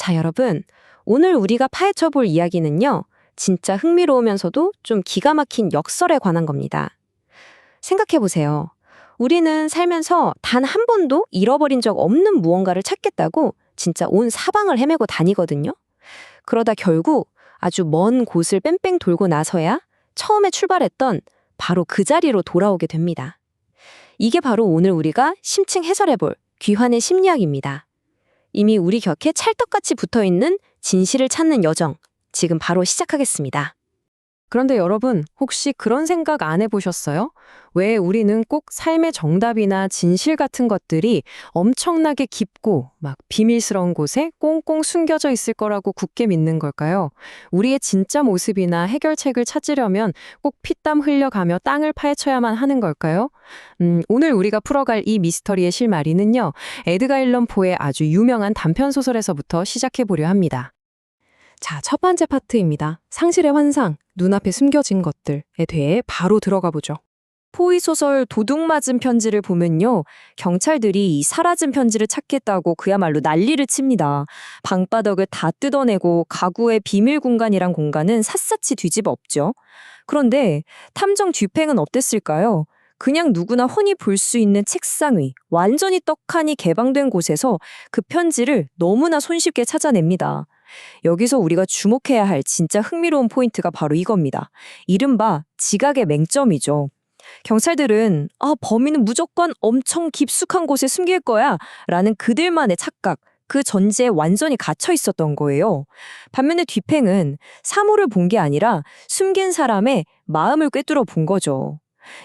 자, 여러분. 오늘 우리가 파헤쳐 볼 이야기는요. 진짜 흥미로우면서도 좀 기가 막힌 역설에 관한 겁니다. 생각해 보세요. 우리는 살면서 단 한 번도 잃어버린 적 없는 무언가를 찾겠다고 진짜 온 사방을 헤매고 다니거든요. 그러다 결국 아주 먼 곳을 뺑뺑 돌고 나서야 처음에 출발했던 바로 그 자리로 돌아오게 됩니다. 이게 바로 오늘 우리가 심층 해설해 볼 귀환의 심리학입니다. 이미 우리 곁에 찰떡같이 붙어있는 진실을 찾는 여정, 지금 바로 시작하겠습니다. 그런데 여러분, 혹시 그런 생각 안 해보셨어요? 왜 우리는 꼭 삶의 정답이나 진실 같은 것들이 엄청나게 깊고 막 비밀스러운 곳에 꽁꽁 숨겨져 있을 거라고 굳게 믿는 걸까요? 우리의 진짜 모습이나 해결책을 찾으려면 꼭 피땀 흘려가며 땅을 파헤쳐야만 하는 걸까요? 오늘 우리가 풀어갈 이 미스터리의 실마리는요, 에드가 앨런 포의 아주 유명한 단편소설에서부터 시작해보려 합니다. 자, 첫 번째 파트입니다. 상실의 환상, 눈앞에 숨겨진 것들에 대해 바로 들어가 보죠. 포의 소설 도둑맞은 편지를 보면요. 경찰들이 이 사라진 편지를 찾겠다고 그야말로 난리를 칩니다. 방바닥을 다 뜯어내고 가구의 비밀 공간이란 공간은 샅샅이 뒤집어 엎죠. 그런데 탐정 듀팽은 어땠을까요? 그냥 누구나 흔히 볼 수 있는 책상 위, 완전히 떡하니 개방된 곳에서 그 편지를 너무나 손쉽게 찾아냅니다. 여기서 우리가 주목해야 할 진짜 흥미로운 포인트가 바로 이겁니다. 이른바 지각의 맹점이죠. 경찰들은 범인은 무조건 엄청 깊숙한 곳에 숨길 거야 라는 그들만의 착각, 그 전제에 완전히 갇혀 있었던 거예요. 반면에 듀팽은 사물을 본 게 아니라 숨긴 사람의 마음을 꿰뚫어 본 거죠.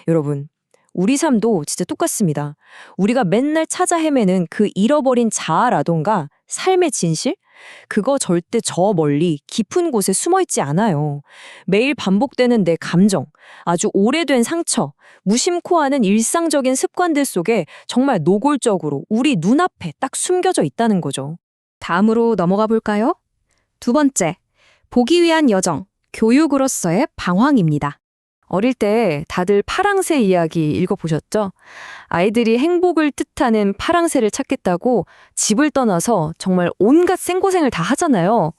여러분, 우리 삶도 진짜 똑같습니다. 우리가 맨날 찾아 헤매는 그 잃어버린 자아라던가 삶의 진실? 그거 절대 저 멀리 깊은 곳에 숨어 있지 않아요. 매일 반복되는 내 감정, 아주 오래된 상처, 무심코 하는 일상적인 습관들 속에 정말 노골적으로 우리 눈앞에 딱 숨겨져 있다는 거죠. 다음으로 넘어가 볼까요? 두 번째, 보기 위한 여정, 교육으로서의 방황입니다. 어릴 때 다들 파랑새 이야기 읽어보셨죠? 아이들이 행복을 뜻하는 파랑새를 찾겠다고 집을 떠나서 정말 온갖 생고생을 다 하잖아요.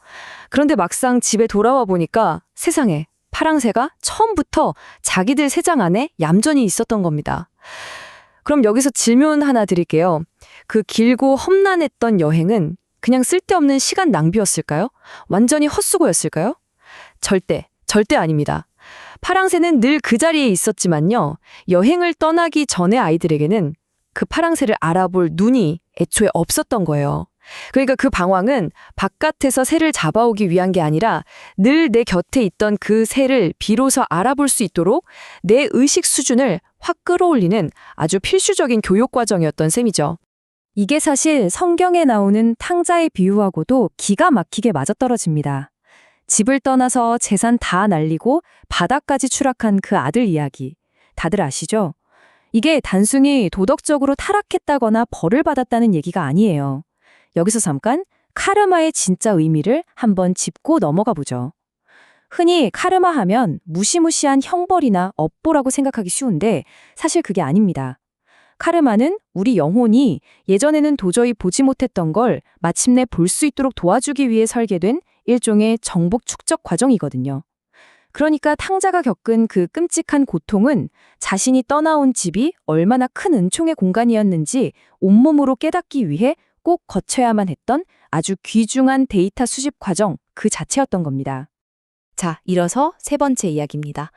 그런데 막상 집에 돌아와 보니까 세상에 파랑새가 처음부터 자기들 새장 안에 얌전히 있었던 겁니다. 그럼 여기서 질문 하나 드릴게요. 그 길고 험난했던 여행은 그냥 쓸데없는 시간 낭비였을까요? 완전히 헛수고였을까요? 절대 아닙니다. 파랑새는 늘 그 자리에 있었지만요. 여행을 떠나기 전에 아이들에게는 그 파랑새를 알아볼 눈이 애초에 없었던 거예요. 그러니까 그 방황은 바깥에서 새를 잡아오기 위한 게 아니라 늘 내 곁에 있던 그 새를 비로소 알아볼 수 있도록 내 의식 수준을 확 끌어올리는 아주 필수적인 교육 과정이었던 셈이죠. 이게 사실 성경에 나오는 탕자의 비유하고도 기가 막히게 맞아떨어집니다. 집을 떠나서 재산 다 날리고 바다까지 추락한 그 아들 이야기. 다들 아시죠? 이게 단순히 도덕적으로 타락했다거나 벌을 받았다는 얘기가 아니에요. 여기서 잠깐 카르마의 진짜 의미를 한번 짚고 넘어가 보죠. 흔히 카르마 하면 무시무시한 형벌이나 업보라고 생각하기 쉬운데 사실 그게 아닙니다. 카르마는 우리 영혼이 예전에는 도저히 보지 못했던 걸 마침내 볼 수 있도록 도와주기 위해 설계된 일종의 정복 축적 과정이거든요. 그러니까 탕자가 겪은 그 끔찍한 고통은 자신이 떠나온 집이 얼마나 큰 은총의 공간이었는지 온몸으로 깨닫기 위해 꼭 거쳐야만 했던 아주 귀중한 데이터 수집 과정 그 자체였던 겁니다. 자, 이어서 세 번째 이야기입니다.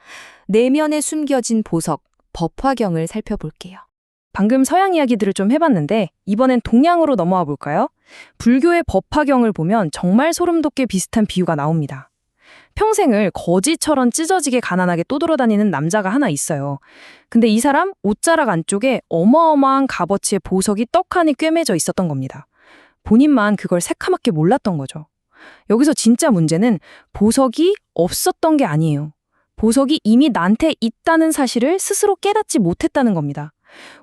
내면에 숨겨진 보석, 법화경을 살펴볼게요. 방금 서양 이야기들을 좀 해봤는데 이번엔 동양으로 넘어와 볼까요? 불교의 법화경을 보면 정말 소름 돋게 비슷한 비유가 나옵니다. 평생을 거지처럼 찢어지게 가난하게 떠돌아다니는 남자가 하나 있어요. 근데 이 사람 옷자락 안쪽에 어마어마한 값어치의 보석이 떡하니 꿰매져 있었던 겁니다. 본인만 그걸 새카맣게 몰랐던 거죠. 여기서 진짜 문제는 보석이 없었던 게 아니에요. 보석이 이미 나한테 있다는 사실을 스스로 깨닫지 못했다는 겁니다.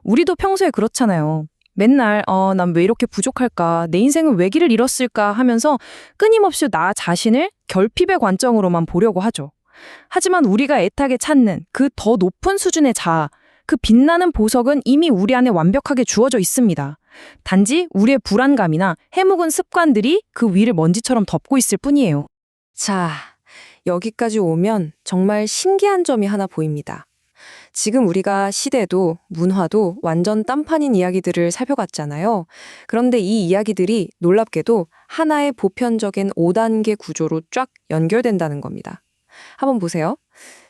우리도 평소에 그렇잖아요. 맨날 난 왜 이렇게 부족할까? 내 인생은 왜 길을 잃었을까? 하면서 끊임없이 나 자신을 결핍의 관점으로만 보려고 하죠. 하지만 우리가 애타게 찾는 그 더 높은 수준의 자아, 그 빛나는 보석은 이미 우리 안에 완벽하게 주어져 있습니다. 단지 우리의 불안감이나 해묵은 습관들이 그 위를 먼지처럼 덮고 있을 뿐이에요. 자, 여기까지 오면 정말 신기한 점이 하나 보입니다. 지금 우리가 시대도 문화도 완전 딴판인 이야기들을 살펴봤잖아요. 그런데 이 이야기들이 놀랍게도 하나의 보편적인 5단계 구조로 쫙 연결된다는 겁니다. 한번 보세요.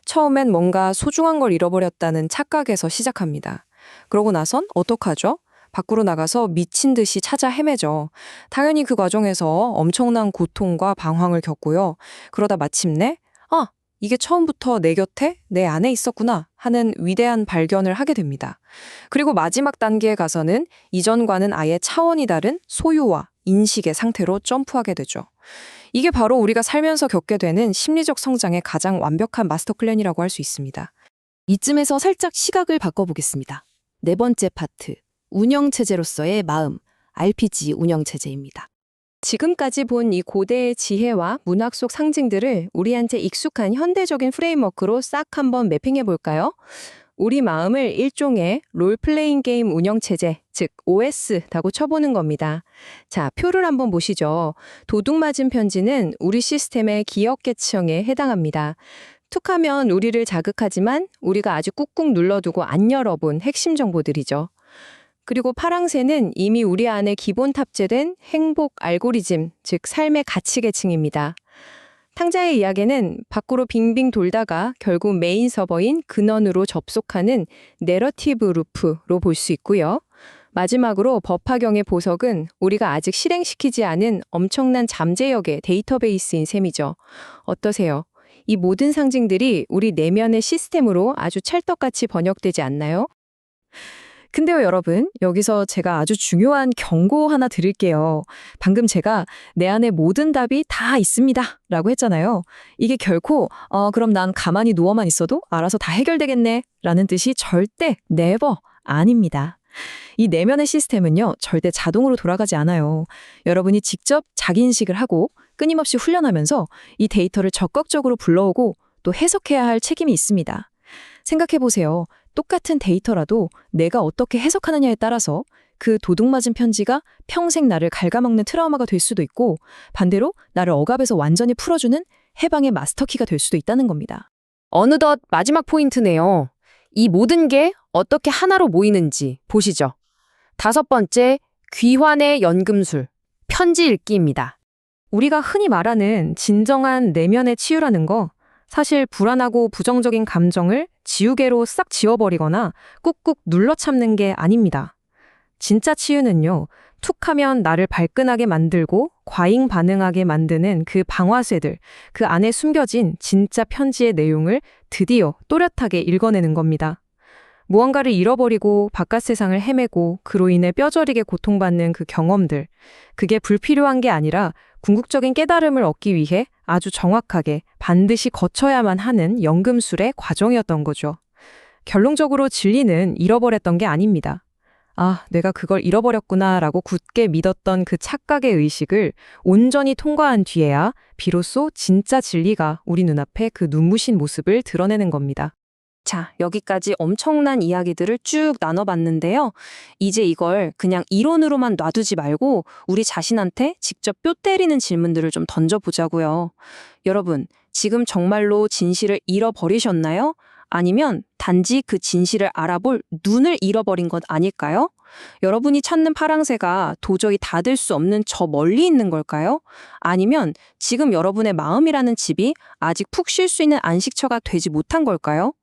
처음엔 뭔가 소중한 걸 잃어버렸다는 착각에서 시작합니다. 그러고 나선 어떡하죠? 밖으로 나가서 미친 듯이 찾아 헤매죠. 당연히 그 과정에서 엄청난 고통과 방황을 겪고요. 그러다 마침내 이게 처음부터 내 곁에, 내 안에 있었구나 하는 위대한 발견을 하게 됩니다. 그리고 마지막 단계에 가서는 이전과는 아예 차원이 다른 소유와 인식의 상태로 점프하게 되죠. 이게 바로 우리가 살면서 겪게 되는 심리적 성장의 가장 완벽한 마스터 플랜이라고 할 수 있습니다. 이쯤에서 살짝 시각을 바꿔보겠습니다. 네 번째 파트, 운영체제로서의 마음, RPG 운영체제입니다. 지금까지 본 이 고대의 지혜와 문학 속 상징들을 우리한테 익숙한 현대적인 프레임워크로 싹 한번 매핑해 볼까요? 우리 마음을 일종의 롤플레잉 게임 운영체제, 즉 OS라고 쳐보는 겁니다. 자, 표를 한번 보시죠. 도둑맞은 편지는 우리 시스템의 기억계층에 해당합니다. 툭하면 우리를 자극하지만 우리가 아주 꾹꾹 눌러두고 안 열어본 핵심 정보들이죠. 그리고 파랑새는 이미 우리 안에 기본 탑재된 행복 알고리즘, 즉 삶의 가치 계층입니다. 탕자의 이야기는 밖으로 빙빙 돌다가 결국 메인 서버인 근원으로 접속하는 내러티브 루프로 볼 수 있고요. 마지막으로 법화경의 보석은 우리가 아직 실행시키지 않은 엄청난 잠재력의 데이터베이스인 셈이죠. 어떠세요? 이 모든 상징들이 우리 내면의 시스템으로 아주 찰떡같이 번역되지 않나요? 근데요, 여러분, 여기서 제가 아주 중요한 경고 하나 드릴게요. 방금 제가 내 안에 모든 답이 다 있습니다 라고 했잖아요. 이게 결코 그럼 난 가만히 누워만 있어도 알아서 다 해결되겠네 라는 뜻이 절대 never 아닙니다. 이 내면의 시스템은요, 절대 자동으로 돌아가지 않아요. 여러분이 직접 자기 인식을 하고 끊임없이 훈련하면서 이 데이터를 적극적으로 불러오고 또 해석해야 할 책임이 있습니다. 생각해보세요. 똑같은 데이터라도 내가 어떻게 해석하느냐에 따라서 그 도둑맞은 편지가 평생 나를 갉아먹는 트라우마가 될 수도 있고 반대로 나를 억압에서 완전히 풀어주는 해방의 마스터키가 될 수도 있다는 겁니다. 어느덧 마지막 포인트네요. 이 모든 게 어떻게 하나로 모이는지 보시죠. 5번째, 귀환의 연금술, 편지 읽기입니다. 우리가 흔히 말하는 진정한 내면의 치유라는 거 사실 불안하고 부정적인 감정을 지우개로 싹 지워버리거나 꾹꾹 눌러 참는 게 아닙니다. 진짜 치유는요, 툭하면 나를 발끈하게 만들고 과잉 반응하게 만드는 그 방화쇠들, 그 안에 숨겨진 진짜 편지의 내용을 드디어 또렷하게 읽어내는 겁니다. 무언가를 잃어버리고 바깥 세상을 헤매고 그로 인해 뼈저리게 고통받는 그 경험들, 그게 불필요한 게 아니라 궁극적인 깨달음을 얻기 위해 아주 정확하게 반드시 거쳐야만 하는 연금술의 과정이었던 거죠. 결론적으로 진리는 잃어버렸던 게 아닙니다. 아, 내가 그걸 잃어버렸구나라고 굳게 믿었던 그 착각의 의식을 온전히 통과한 뒤에야 비로소 진짜 진리가 우리 눈앞에 그 눈부신 모습을 드러내는 겁니다. 자, 여기까지 엄청난 이야기들을 쭉 나눠봤는데요. 이제 이걸 그냥 이론으로만 놔두지 말고 우리 자신한테 직접 뼈 때리는 질문들을 좀 던져보자고요. 여러분, 지금 정말로 진실을 잃어버리셨나요? 아니면 단지 그 진실을 알아볼 눈을 잃어버린 것 아닐까요? 여러분이 찾는 파랑새가 도저히 닫을 수 없는 저 멀리 있는 걸까요? 아니면 지금 여러분의 마음이라는 집이 아직 푹 쉴 수 있는 안식처가 되지 못한 걸까요?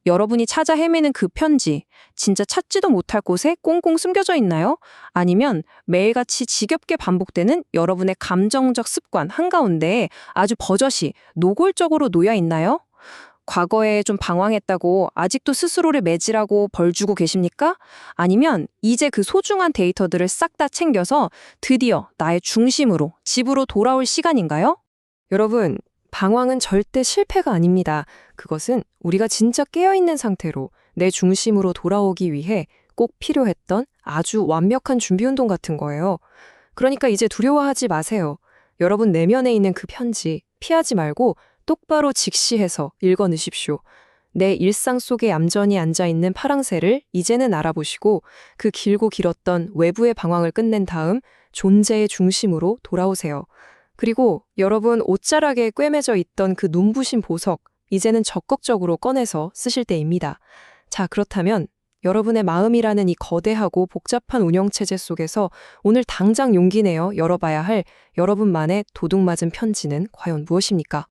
여러분이 찾아 헤매는 그 편지, 진짜 찾지도 못할 곳에 꽁꽁 숨겨져 있나요? 아니면 매일같이 지겹게 반복되는 여러분의 감정적 습관 한가운데에 아주 버젓이 노골적으로 놓여 있나요? 과거에 좀 방황했다고 아직도 스스로를 매질하고 벌 주고 계십니까? 아니면 이제 그 소중한 데이터들을 싹 다 챙겨서 드디어 나의 중심으로, 집으로 돌아올 시간인가요? 여러분, 방황은 절대 실패가 아닙니다. 그것은 우리가 진짜 깨어있는 상태로 내 중심으로 돌아오기 위해 꼭 필요했던 아주 완벽한 준비운동 같은 거예요. 그러니까 이제 두려워하지 마세요. 여러분 내면에 있는 그 편지 피하지 말고 똑바로 직시해서 읽어내십시오. 내 일상 속에 얌전히 앉아있는 파랑새를 이제는 알아보시고 그 길고 길었던 외부의 방황을 끝낸 다음 존재의 중심으로 돌아오세요. 그리고 여러분 옷자락에 꿰매져 있던 그 눈부신 보석, 이제는 적극적으로 꺼내서 쓰실 때입니다. 자, 그렇다면 여러분의 마음이라는 이 거대하고 복잡한 운영체제 속에서 오늘 당장 용기 내어 열어봐야 할 여러분만의 도둑맞은 편지는 과연 무엇입니까?